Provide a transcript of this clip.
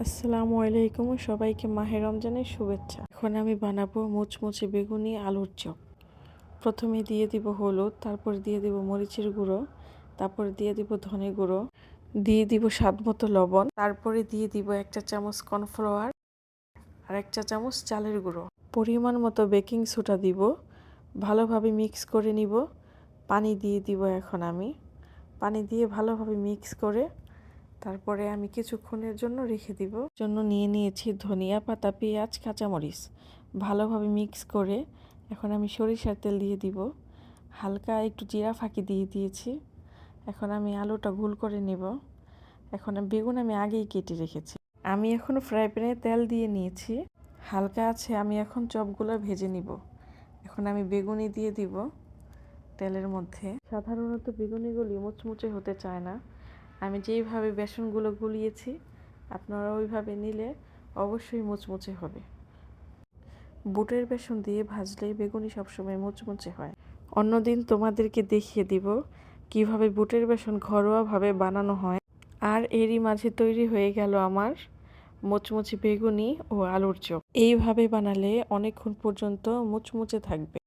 আসসালামু আলাইকুম, সবাইকে মাহে রমজানের শুভেচ্ছা। এখন আমি বানাবো মুচমুচে বেগুনি আলুর চপ। প্রথমে দিয়ে দিব হলুদ, তারপর দিয়ে দিব মরিচের গুঁড়ো, তারপর দিয়ে দিব ধনে গুঁড়ো, দিয়ে দিব স্বাদ মতো লবণ, তারপরে দিয়ে দিব 1 চা চামচ কর্নফ্লাওয়ার আর 1 চা চামচ চালের গুঁড়ো। পরিমাণ মতো বেকিং সোডা দিব, ভালোভাবে মিক্স করে নিব। পানি দিয়ে দিব এখন আমি। পানি দিয়ে ভালোভাবে মিক্স করে তারপরে আমি কিছুক্ষণের জন্য রেখে দিব। জন্য নিয়ে নিয়েছি ধনিয়া পাতা, পেঁয়াজ, কাঁচামরিচ। ভালোভাবে মিক্স করে এখন আমি সরিষার তেল দিয়ে দিব। হালকা একটু জিরা ফাঁকি দিয়ে দিয়েছি। এখন আমি আলুটা গোল করে নেব। এখন বেগুন আমি আগেই কেটে রেখেছি। আমি এখন ফ্রাই প্যানে তেল দিয়ে নিয়েছি। হালকা আছে আমি এখন চপগুলো ভেজে নিব। এখন আমি বেগুনি দিয়ে দিব তেলের মধ্যে। সাধারণত বেগুনিগুলি মুচমুচে হতে চায় না। আমি যেইভাবে বেসনগুলো গুলিয়েছি আপনারা ওইভাবে নিলে অবশ্যই মুচমুচে হবে। বুটের বেসন দিয়ে ভাজলে বেগুনি সবসময় মুচমুচে হয়। অন্যদিন তোমাদেরকে দেখিয়ে দিব কিভাবে বুটের বেসন ঘরোয়াভাবে বানানো হয়। আর এরই মাঝে তৈরি হয়ে গেল আমার মুচমুচে বেগুনি ও আলুর চপ। এইভাবে বানালে অনেকক্ষণ পর্যন্ত মুচমুচে থাকবে।